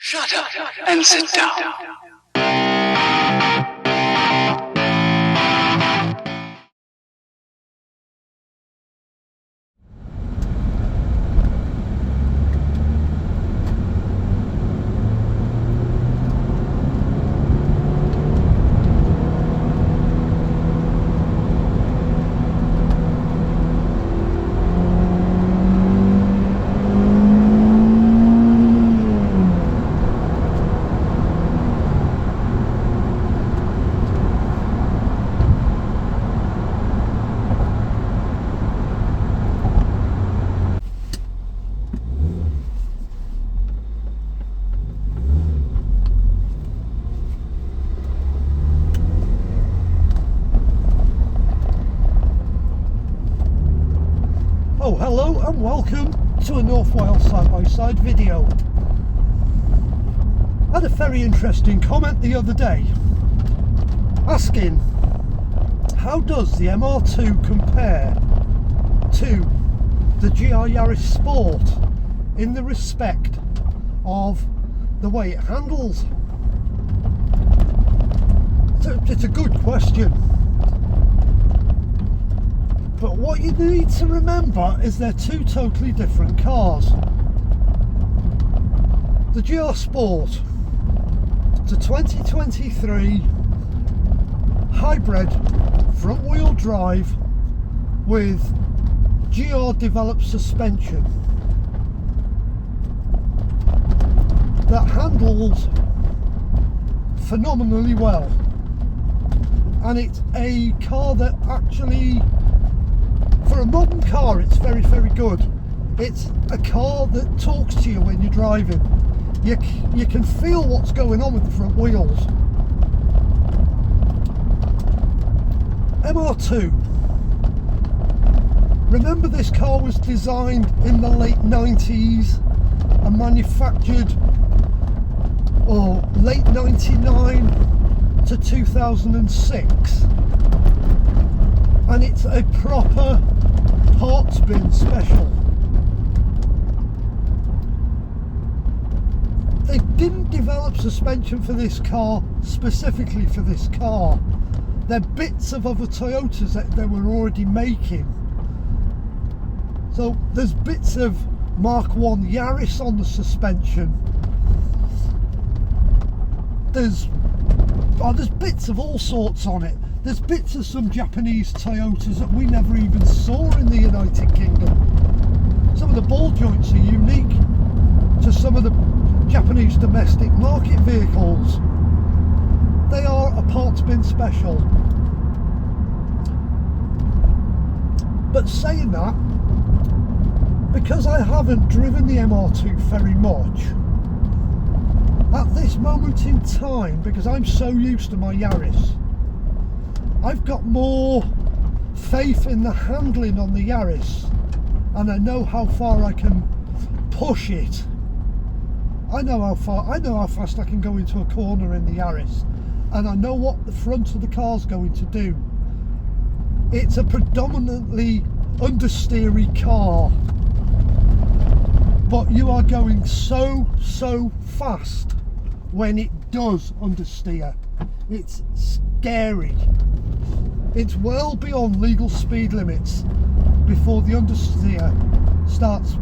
Shut up and sit down. Oh, hello and welcome to a North Wales side-by-side video. I had a very interesting comment the other day asking, how does the MR2 compare to the GR YARIS Sport in the respect of the way it handles? So it's a good question. But what you need to remember is they're two totally different cars. The GR Sport, it's a 2023 hybrid front wheel drive with GR developed suspension that handles phenomenally well, and it's a car that actually, for a modern car, it's very, very good. It's a car that talks to you when you're driving. You can feel what's going on with the front wheels. MR2. Remember, this car was designed in the late 90s and manufactured late 99 to 2006. And it's a proper parts bin special. They didn't develop suspension for this car specifically for this car. They're bits of other Toyotas that they were already making. So there's bits of Mark 1 YARIS on the suspension. There's bits of all sorts on it. There's bits of some Japanese Toyotas that we never even saw in the United Kingdom. Some of the ball joints are unique to some of the Japanese domestic market vehicles. They are a parts bin special. But saying that, because I haven't driven the MR2 very much, at this moment in time, because I'm so used to my YARIS, I've got more faith in the handling on the YARIS, and I know how far I can push it. I know how fast I can go into a corner in the YARIS, and I know what the front of the car's going to do. It's a predominantly understeery car, but you are going so fast when it does understeer. It's scary. It's well beyond legal speed limits before the understeer starts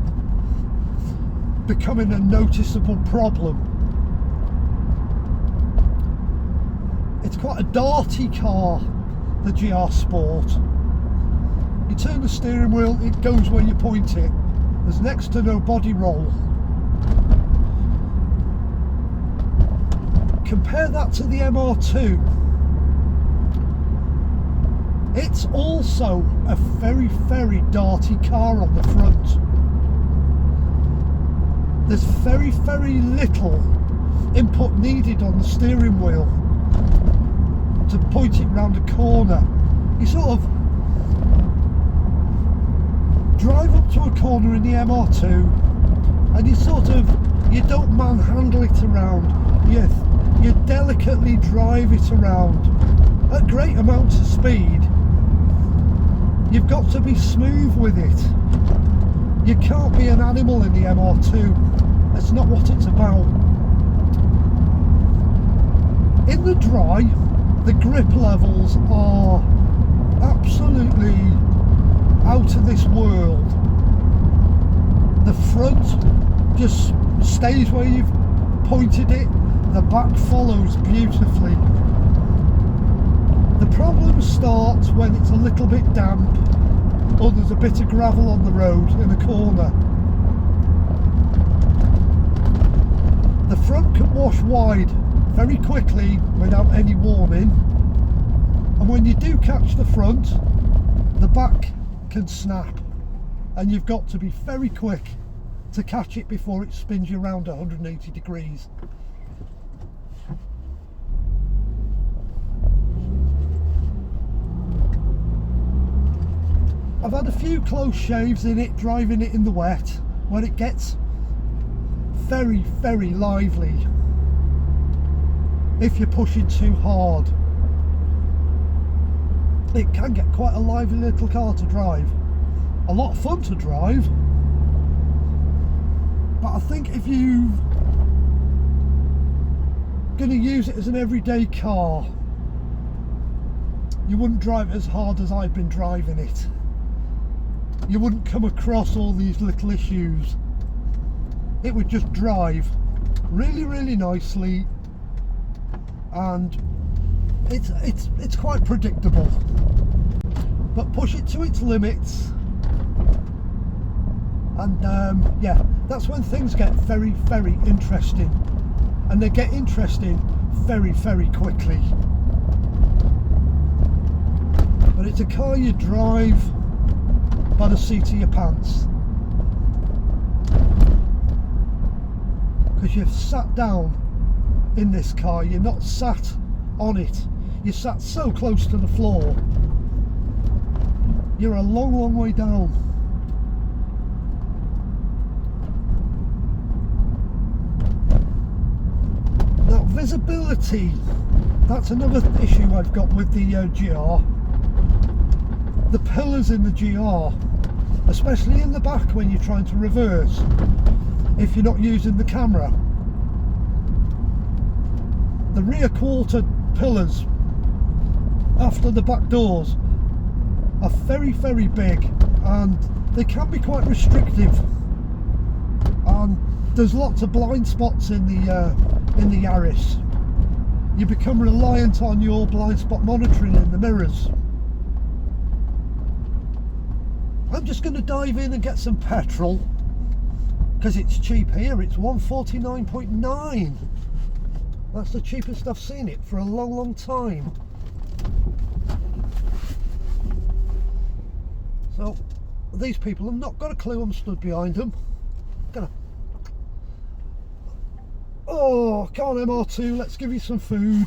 becoming a noticeable problem. It's quite a darty car, the GR Sport. You turn the steering wheel, it goes where you point it. There's next to no body roll. Compare that to the MR2. It's also a very, very darty car on the front. There's very, very little input needed on the steering wheel to point it round a corner. You sort of drive up to a corner in the MR2 and you don't manhandle it around. You delicately drive it around at great amounts of speed. You've got to be smooth with it. You can't be an animal in the MR2. That's not what it's about. In the dry, the grip levels are absolutely out of this world. The front just stays where you've pointed it, the back follows beautifully. The problem starts when it's a little bit damp or there's a bit of gravel on the road in a corner. The front can wash wide very quickly without any warning, and when you do catch the front, the back can snap, and you've got to be very quick to catch it before it spins you around 180 degrees. I've had a few close shaves in it, driving it in the wet, where it gets very, very lively if you're pushing too hard. It can get quite a lively little car to drive. A lot of fun to drive. But I think if you're going to use it as an everyday car, you wouldn't drive it as hard as I've been driving it. You wouldn't come across all these little issues. It would just drive really, really nicely, and it's quite predictable. But push it to its limits, and yeah, that's when things get very, very interesting, and they get interesting very, very quickly. But it's a car you drive by the seat of your pants, because you've sat down in this car, you're not sat on it, you're sat so close to the floor, you're a long, long way down. Now, visibility, that's another issue I've got with the GR. The pillars in the GR, especially in the back when you're trying to reverse, if you're not using the camera, the rear quarter pillars after the back doors are very, very big, and they can be quite restrictive, and there's lots of blind spots in the YARIS. You become reliant on your blind spot monitoring in the mirrors. I'm just going to dive in and get some petrol, because it's cheap here. It's 149.9. That's the cheapest I've seen it for a long, long time. So these people have not got a clue I'm stood behind them. Oh, come on MR2, let's give you some food.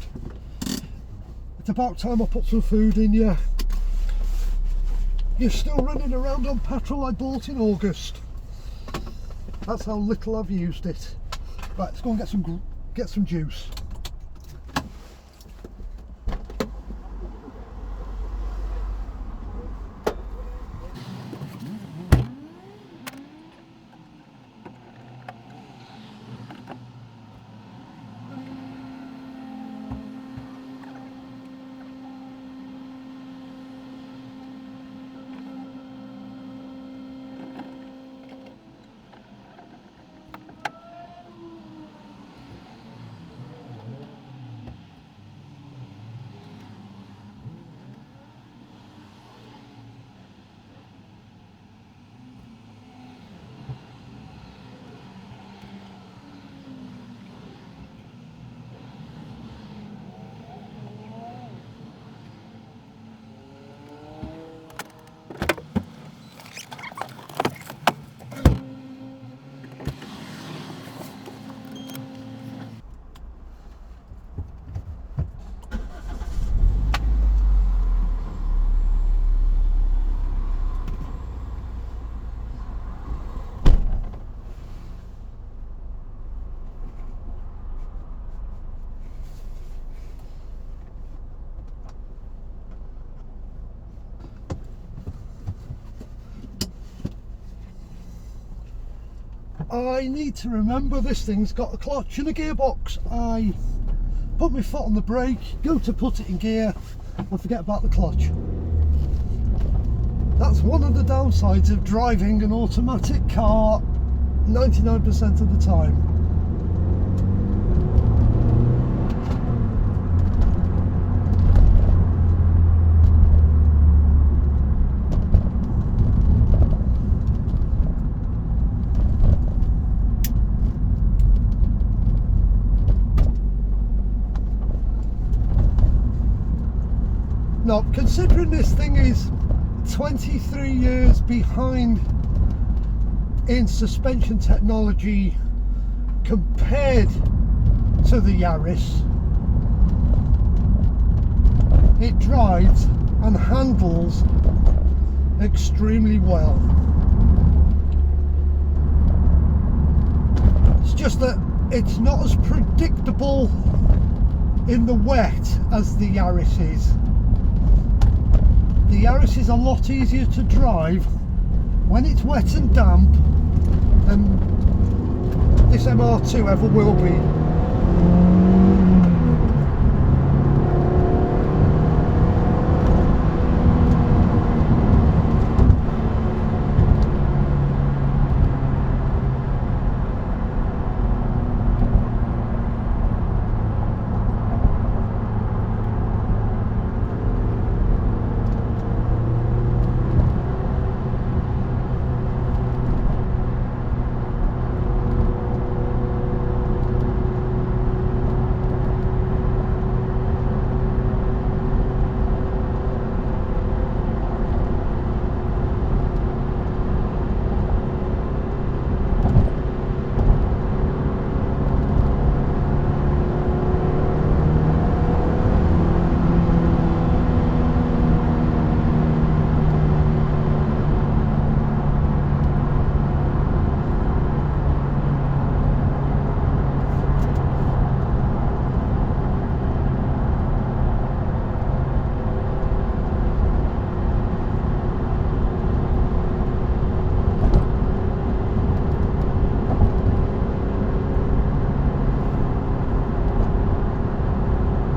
It's about time I put some food in you. You're still running around on petrol I bought in August. That's how little I've used it. Right, let's go and get some juice. I need to remember this thing's got a clutch and a gearbox. I put my foot on the brake, go to put it in gear and forget about the clutch. That's one of the downsides of driving an automatic car 99% of the time. Now, considering this thing is 23 years behind in suspension technology compared to the YARIS, it drives and handles extremely well. It's just that it's not as predictable in the wet as the YARIS is. The YARIS is a lot easier to drive when it's wet and damp than this MR2 ever will be.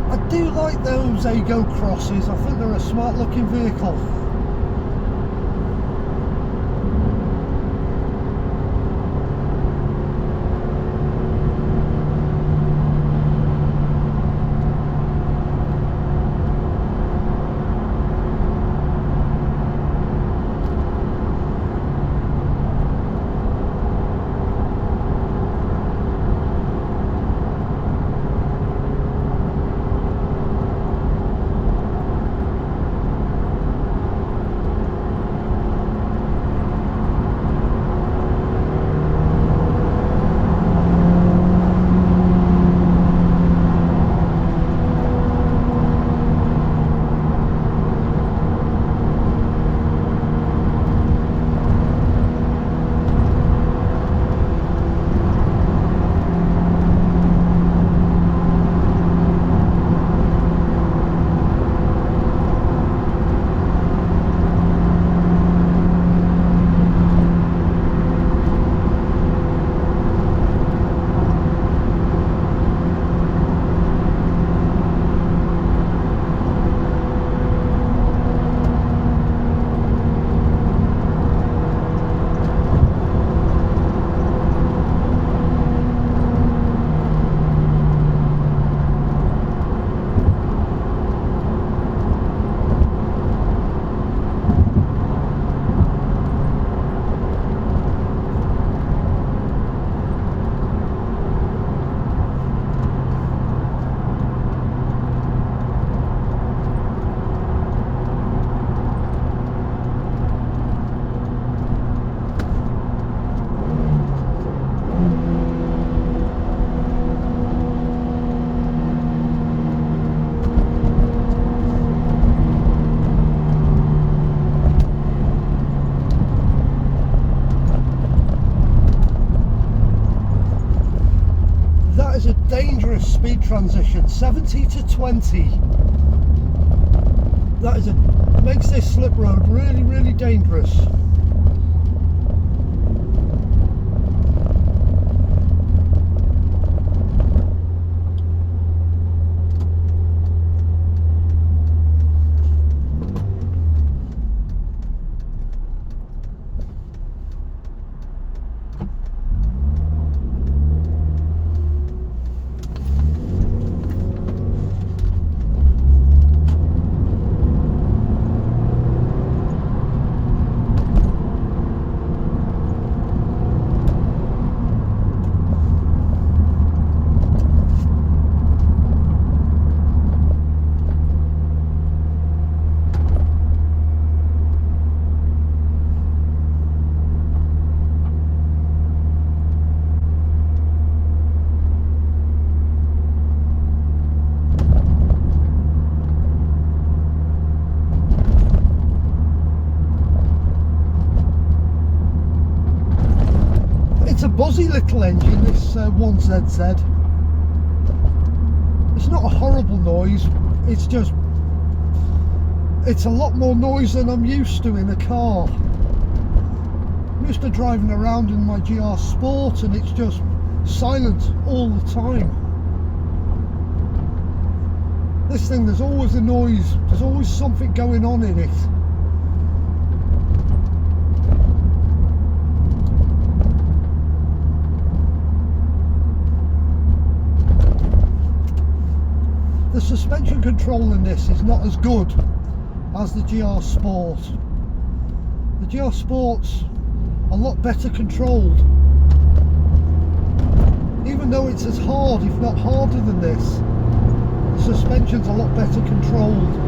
I do like those Ego Crosses. I think they're a smart looking vehicle. Dangerous speed transition, 70 to 20. That is makes this slip road really, really dangerous. happy little engine, this 1ZZ. It's not a horrible noise, it's just, it's a lot more noise than I'm used to in a car. I'm used to driving around in my GR Sport and it's just silent all the time. This thing, there's always a noise, there's always something going on in it. The suspension control in this is not as good as the GR Sport. The GR Sport's a lot better controlled. Even though it's as hard, if not harder than this, the suspension's a lot better controlled.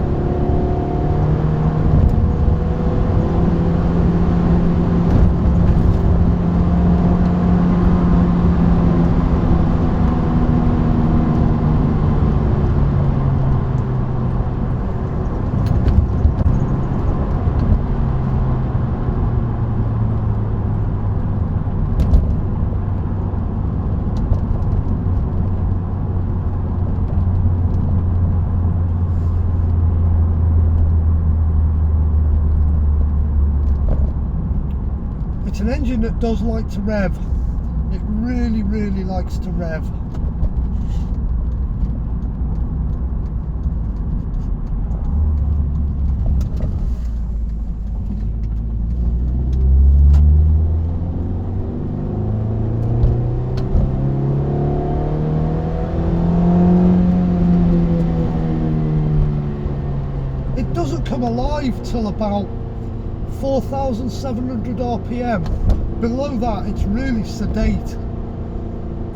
It's an engine that does like to rev. It really, really likes to rev. It doesn't come alive till about 4,700 RPM. Below that it's really sedate.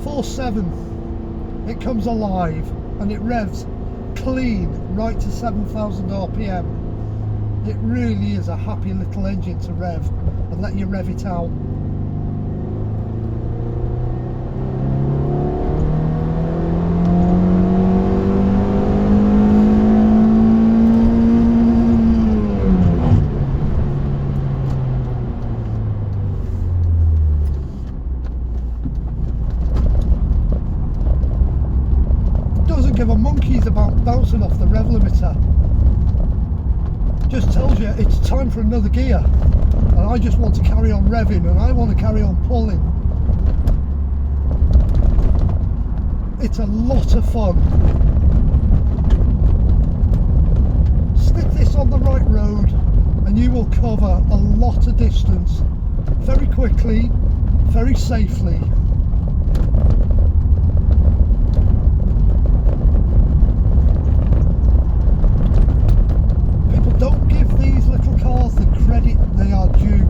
4.7 it comes alive and it revs clean right to 7,000 RPM. It really is a happy little engine to rev and let you rev it out. Give a monkey's about bouncing off the rev limiter. Just tells you it's time for another gear, and I just want to carry on revving and I want to carry on pulling. It's a lot of fun. Stick this on the right road and you will cover a lot of distance very quickly, very safely. Don't give these little cars the credit they are due.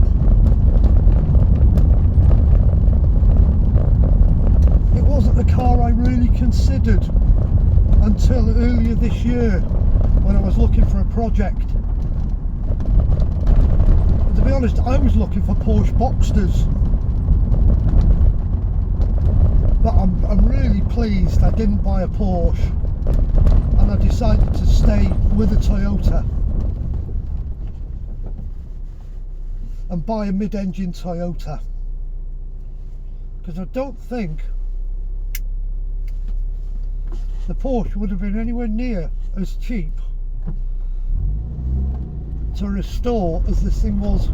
It wasn't a car I really considered until earlier this year when I was looking for a project. And to be honest, I was looking for Porsche Boxsters. But I'm really pleased I didn't buy a Porsche and I decided to stay with a Toyota and buy a mid-engine Toyota, because I don't think the Porsche would have been anywhere near as cheap to restore as this thing was.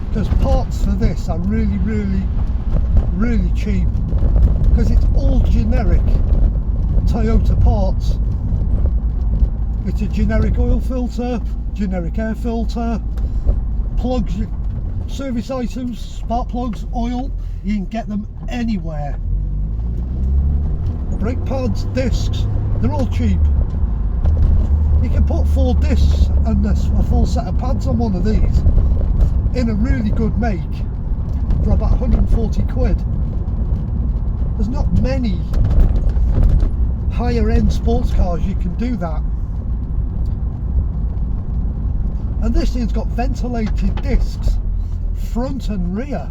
Because parts for this are really, really, really cheap, because it's all generic Toyota parts. It's a generic oil filter, generic air filter, plugs, service items, spark plugs, oil, you can get them anywhere. Brake pads, discs, they're all cheap. You can put 4 discs and a full set of pads on one of these in a really good make for about 140 quid. There's not many higher end sports cars you can do that. And this thing's got ventilated discs, front and rear.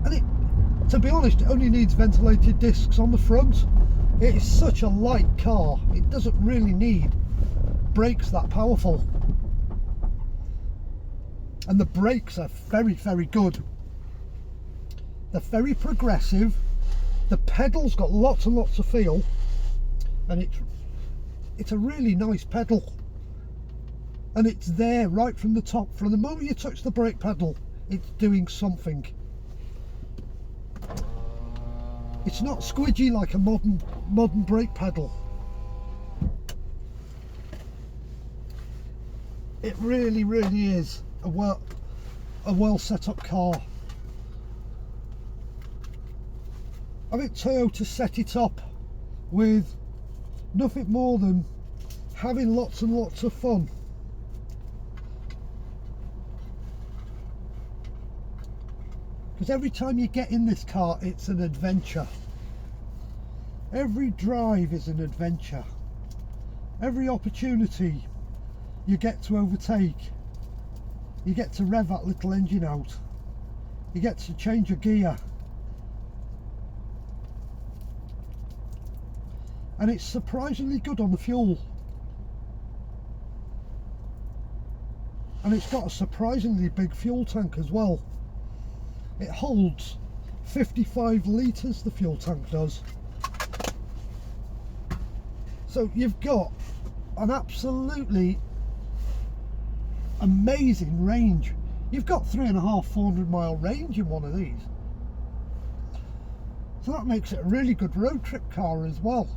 And it, to be honest, it only needs ventilated discs on the front. It is such a light car, it doesn't really need brakes that powerful. and the brakes are very, very good. They're very progressive. The pedal's got lots and lots of feel, and it's a really nice pedal, and it's there right from the top. From the moment you touch the brake pedal, it's doing something. It's not squidgy like a modern brake pedal. It really, really is a well set up car. I think Toyota set it up with nothing more than having lots and lots of fun. Because every time you get in this car, it's an adventure. Every drive is an adventure. Every opportunity you get to overtake, you get to rev that little engine out, you get to change a gear, and it's surprisingly good on the fuel, and it's got a surprisingly big fuel tank as well. It holds 55 litres, the fuel tank does. So you've got an absolutely amazing range. You've got 3.5–400 mile range in one of these. So that makes it a really good road trip car as well.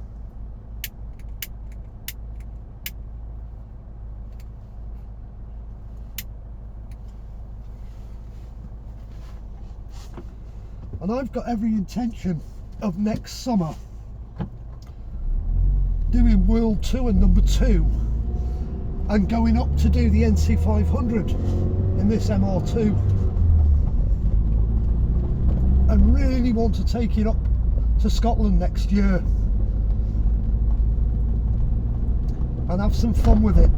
And I've got every intention of next summer doing World Tour number 2 and going up to do the NC500 in this MR2, and really want to take it up to Scotland next year and have some fun with it.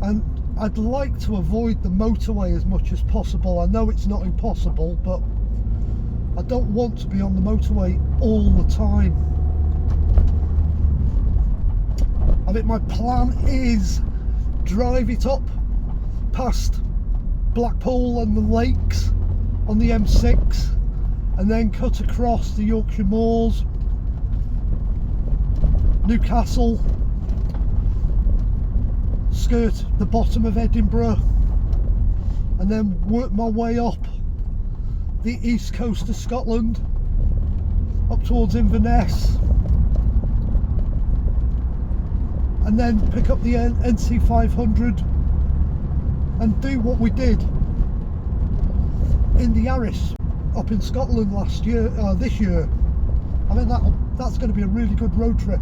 And I'd like to avoid the motorway as much as possible. I know it's not impossible, but I don't want to be on the motorway all the time. I think my plan is drive it up past Blackpool and the lakes on the M6, and then cut across the Yorkshire Moors, Newcastle, skirt the bottom of Edinburgh, and then work my way up the east coast of Scotland up towards Inverness, and then pick up the NC500 and do what we did in the YARIS up in Scotland this year. I mean, that's going to be a really good road trip.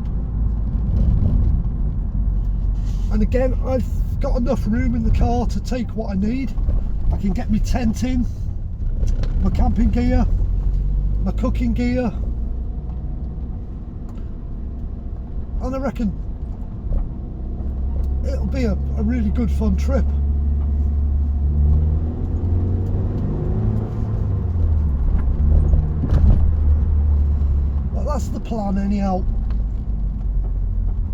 And again, I've got enough room in the car to take what I need. I can get my tent in, my camping gear, my cooking gear, and I reckon it'll be a really good fun trip. But that's the plan anyhow.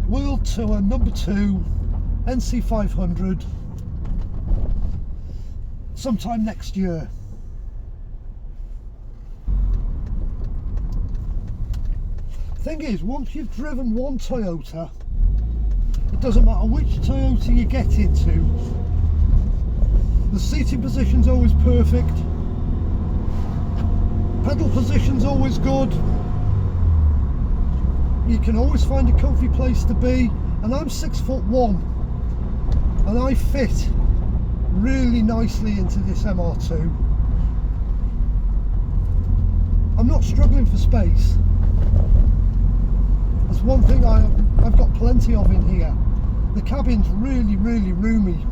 World Tour number 2, NC500, sometime next year. Thing is, once you've driven one Toyota, it doesn't matter which Toyota you get into, the seating position's always perfect, pedal position's always good, you can always find a comfy place to be. And I'm 6'1", and I fit really nicely into this MR2. I'm not struggling for space. That's one thing I've got plenty of in here. The cabin's really, really roomy.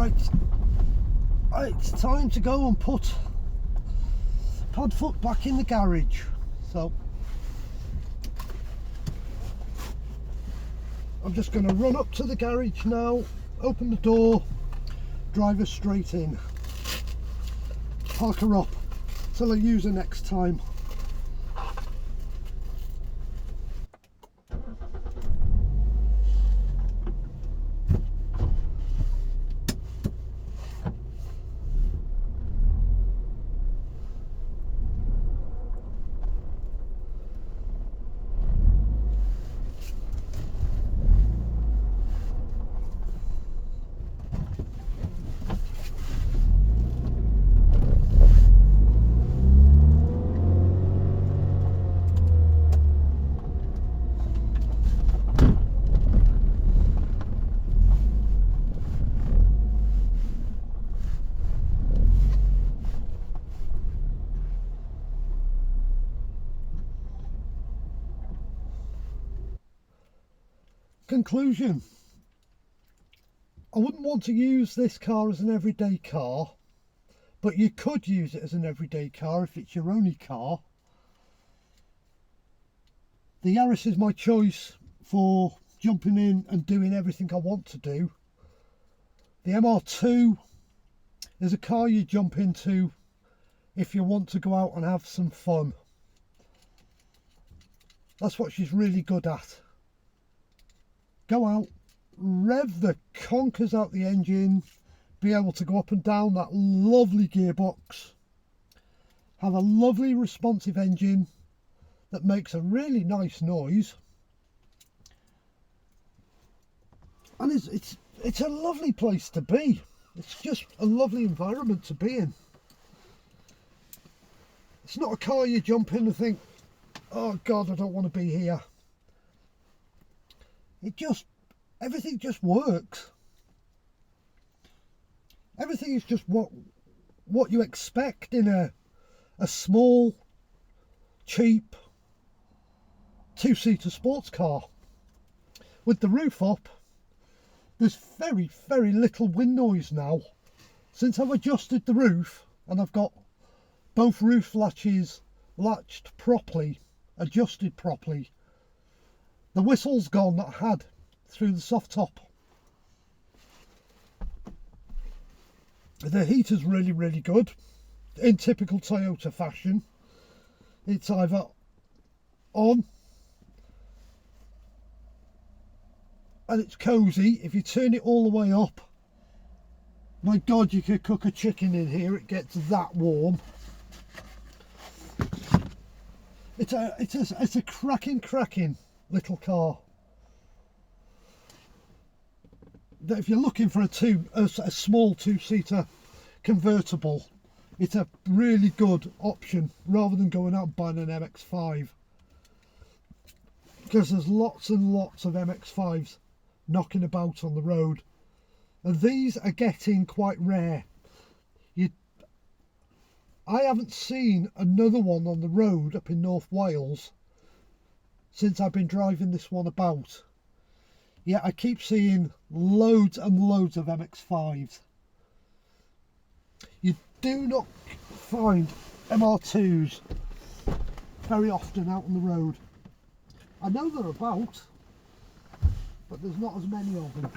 Right, it's time to go and put Podfoot back in the garage. So I'm just going to run up to the garage now, open the door, drive her straight in, park her up till I use her next time. Conclusion: I wouldn't want to use this car as an everyday car, but you could use it as an everyday car if it's your only car. The Yaris is my choice for jumping in and doing everything I want to do. The MR2 is a car you jump into if you want to go out and have some fun. That's what she's really good at. Go out, rev the conkers out the engine, be able to go up and down that lovely gearbox, have a lovely responsive engine that makes a really nice noise, and it's a lovely place to be. It's just a lovely environment to be in. It's not a car you jump in and think, oh God, I don't want to be here. Everything just works. Everything is just what you expect in a small, cheap, two-seater sports car. With the roof up, there's very, very little wind noise now. Since I've adjusted the roof and I've got both roof latches latched properly, adjusted properly, the whistle's gone that I had through the soft top. The heater's really, really good. In typical Toyota fashion, it's either on and it's cosy. If you turn it all the way up, my God, you could cook a chicken in here. It gets that warm. It's a cracking little car. That if you're looking for a small two-seater convertible, it's a really good option rather than going out and buying an MX-5, because there's lots and lots of MX-5s knocking about on the road, and these are getting quite rare. I haven't seen another one on the road up in North Wales since I've been driving this one about. Yeah, I keep seeing loads and loads of MX-5s. You do not find MR2s very often out on the road. I know they're about, but there's not as many of them.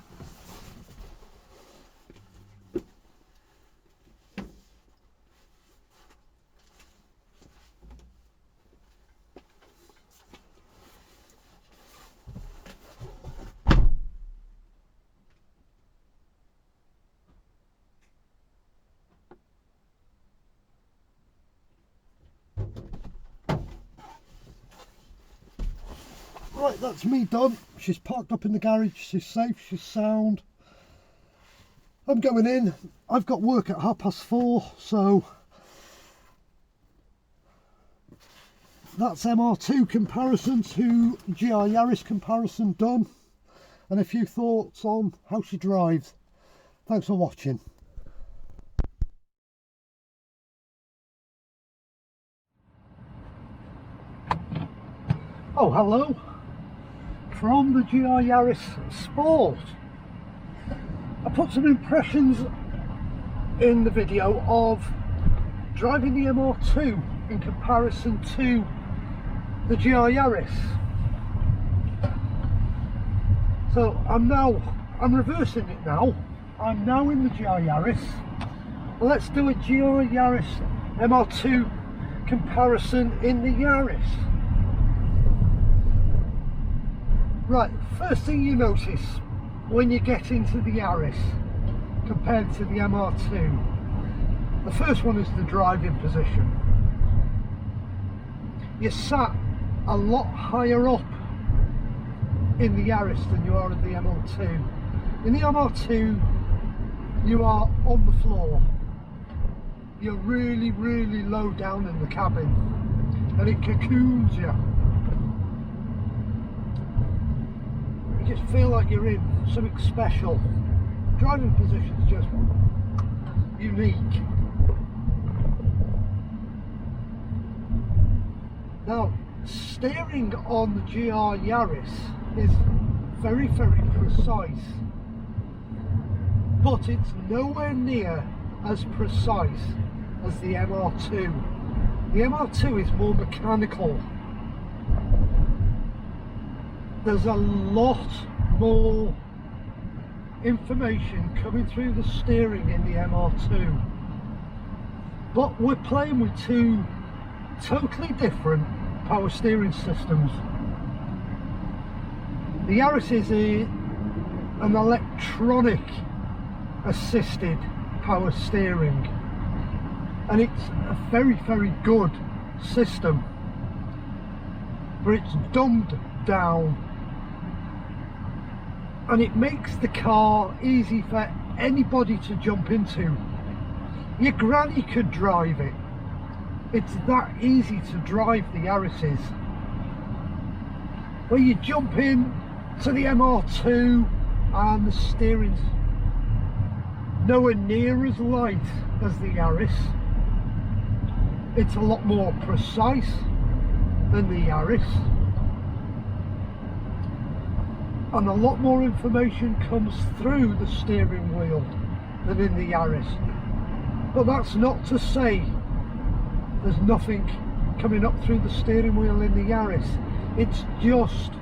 Right, that's me done. She's parked up in the garage, she's safe, she's sound. I'm going in. I've got work at 4:30, so that's MR2 comparison to GR Yaris comparison done, and a few thoughts on how she drives. Thanks for watching. Oh, hello from the GR Yaris Sport. I put some impressions in the video of driving the MR2 in comparison to the GR YARIS. So I'm reversing it now. I'm now in the GR YARIS. Let's do a GR YARIS MR2 comparison in the Yaris. Right, first thing you notice when you get into the Yaris compared to the MR2, the first one is the driving position. You're sat a lot higher up in the Yaris than you are in the MR2. In the MR2 you are on the floor. You're really low down in the cabin and it cocoons you. You just feel like you're in something special. Driving position's just unique. Now, steering on the GR YARIS is very precise, but it's nowhere near as precise as the MR2. The MR2 is more mechanical. There's a lot more information coming through the steering in the MR2, but we're playing with two totally different power steering systems. The Yaris is an electronic assisted power steering, and it's a very good system, but it's dumbed down and it makes the car easy for anybody to jump into. Your granny could drive it. It's that easy to drive the Yarises. Where you jump in to the MR2 and the steering's nowhere near as light as the Yaris. It's a lot more precise than the Yaris, and a lot more information comes through the steering wheel than in the Yaris. But that's not to say there's nothing coming up through the steering wheel in the Yaris. It's just,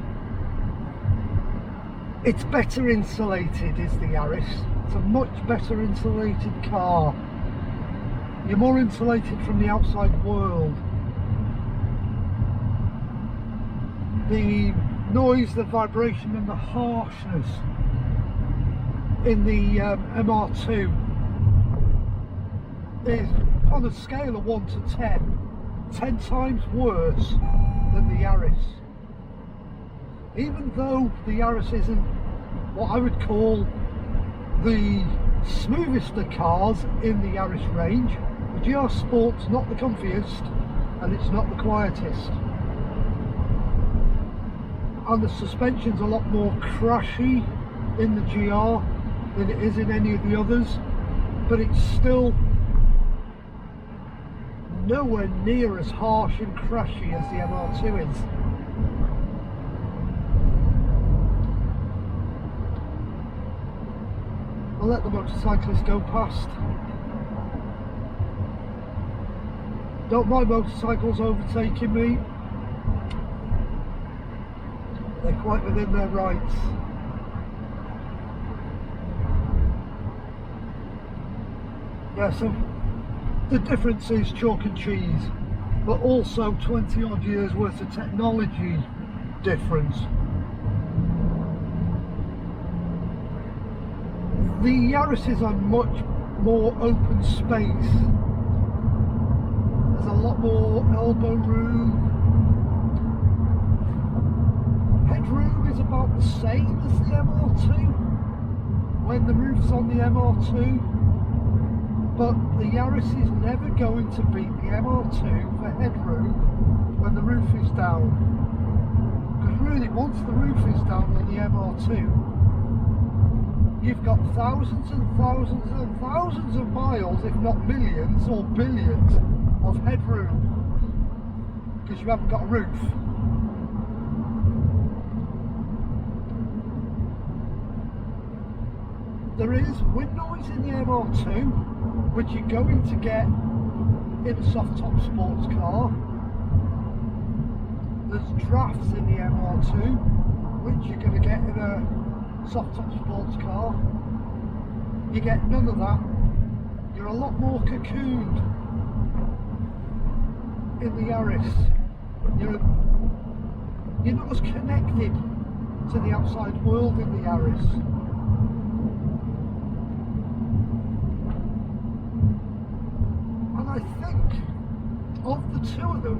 it's better insulated is the Yaris. It's a much better insulated car. You're more insulated from the outside world. The noise, the vibration and the harshness in the MR2 is on a scale of 1 to 10 times worse than the Yaris. Even though the Yaris isn't what I would call the smoothest of cars in the Yaris range, the GR Sport's not the comfiest and it's not the quietest. And the suspension's a lot more crashy in the GR than it is in any of the others, but it's still nowhere near as harsh and crashy as the MR2 is. I'll let the motorcyclist go past. Don't mind motorcycles overtaking me. They're quite within their rights. Yeah, so the difference is chalk and cheese, but also 20 odd years worth of technology difference. The Yarises are much more open space. There's a lot more elbow room. Headroom is about the same as the MR2 when the roof's on the MR2, but the Yaris is never going to beat the MR2 for headroom when the roof is down. Because really, once the roof is down on the MR2, you've got thousands and thousands and thousands of miles, if not millions or billions, of headroom because you haven't got a roof. There is wind noise in the MR2, which you're going to get in a soft top sports car. There's drafts in the MR2, which you're going to get in a soft top sports car. You get none of that. You're a lot more cocooned in the Yaris. You're not as connected to the outside world in the Yaris. And I think of the two of them,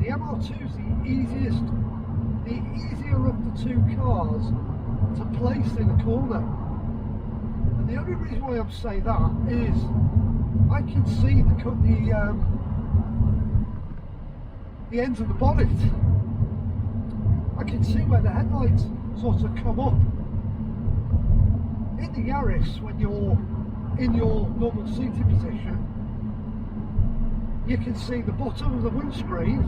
the MR2 is the easier of the two cars to place in a corner. And the only reason why I'm saying that is I can see the ends of the bonnet. I can see where the headlights sort of come up. In the Yaris, when you're in your normal seating position, you can see the bottom of the windscreen,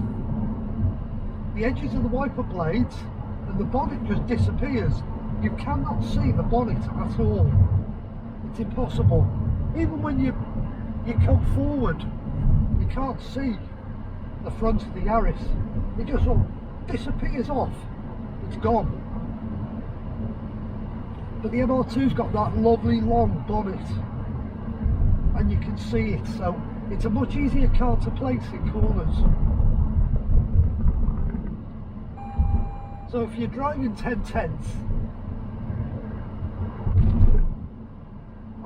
the edges of the wiper blades, and the bonnet just disappears. You cannot see the bonnet at all. It's impossible. Even when you come forward, you can't see the front of the Yaris. It just all disappears off. It's gone. But the MR2's got that lovely long bonnet, and you can see it, so it's a much easier car to place in corners. So if you're driving 10/10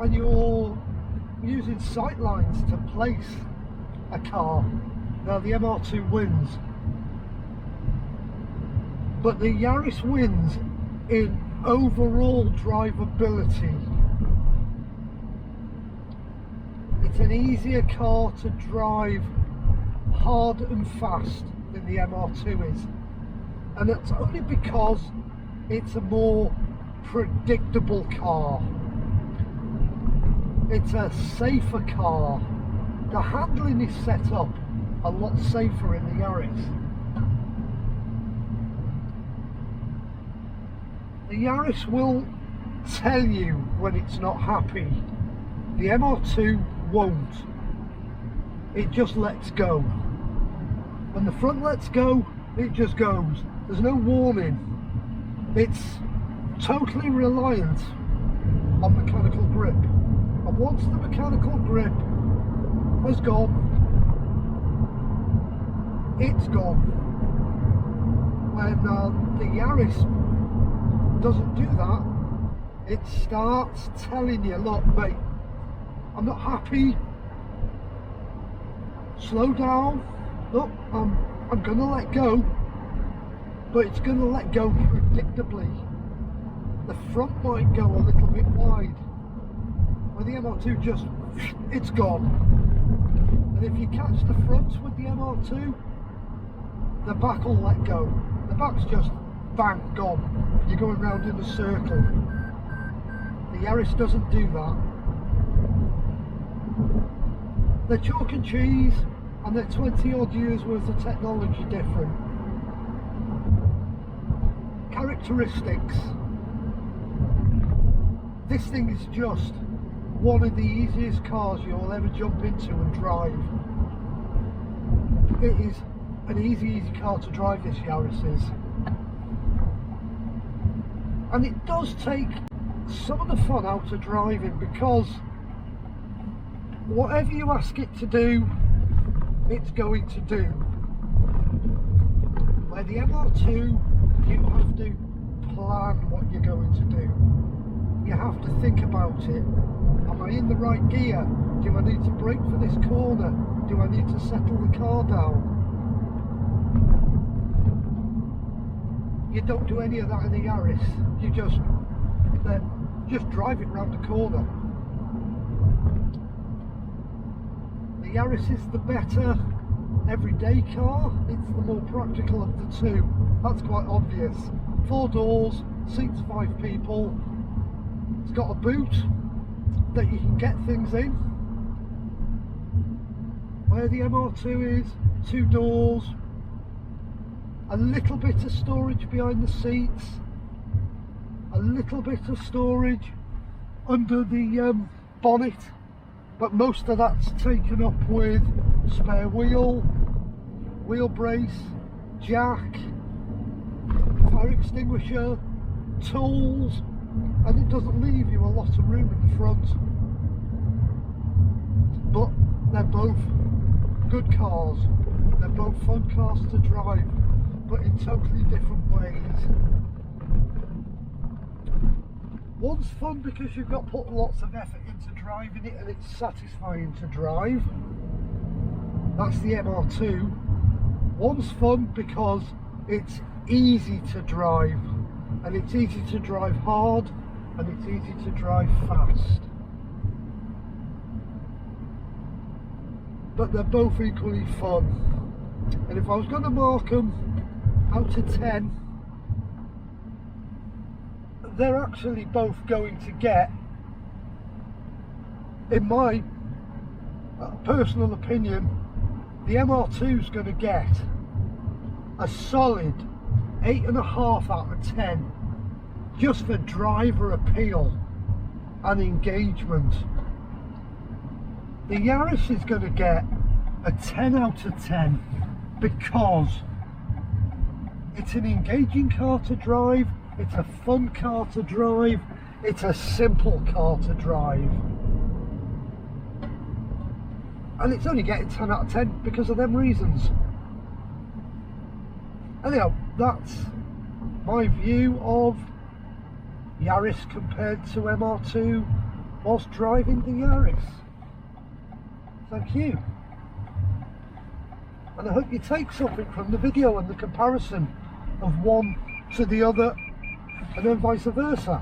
and you're using sight lines to place a car, now the MR2 wins, but the Yaris wins in overall drivability. It's an easier car to drive hard and fast than the MR2 is, and it's only because it's a more predictable car. It's a safer car. The handling is set up a lot safer in the Yaris. The Yaris will tell you when it's not happy. The MR2 won't. It just lets go. When the front lets go, it just goes. There's no warning. It's totally reliant on mechanical grip. And once the mechanical grip has gone, it's gone. When the Yaris doesn't do that, it starts telling you, look mate, I'm not happy, slow down, look, I'm gonna let go, but it's gonna let go predictably. The front might go a little bit wide, where the MR2 just, it's gone. And if you catch the front with the MR2, the back will let go. The back's just bang, gone. You're going round in a circle. The Yaris doesn't do that. They're chalk and cheese, and they're 20 odd years worth of technology different. Characteristics. This thing is just one of the easiest cars you'll ever jump into and drive. It is an easy car to drive, this Yaris is. And it does take some of the fun out of driving, because whatever you ask it to do, it's going to do. Where the MR2, you have to plan what you're going to do. You have to think about it. Am I in the right gear? Do I need to brake for this corner? Do I need to settle the car down? You don't do any of that in the Yaris. You just drive it round the corner. The Yaris is the better everyday car. It's the more practical of the two. That's quite obvious. 4 doors, seats 5 people. It's got a boot that you can get things in. Where the MR2 is, 2 doors, a little bit of storage behind the seats, a little bit of storage under the bonnet, but most of that's taken up with spare wheel, wheel brace, jack, fire extinguisher, tools, and it doesn't leave you a lot of room in the front. But they're both good cars, they're both fun cars to drive, but in totally different ways. One's fun because you've got put lots of effort into driving it and it's satisfying to drive. That's the MR2. One's fun because it's easy to drive, and it's easy to drive hard, and it's easy to drive fast. But they're both equally fun. And if I was going to mark them out of 10, they're actually both going to get, in my personal opinion, the MR2 is going to get a solid 8.5 out of 10 just for driver appeal and engagement. The Yaris is going to get a 10 out of 10 because it's an engaging car to drive, it's a fun car to drive, it's a simple car to drive. And it's only getting 10 out of 10 because of them reasons. Anyhow, that's my view of Yaris compared to MR2 whilst driving the Yaris. Thank you. And I hope you take something from the video and the comparison of one to the other, and then vice versa.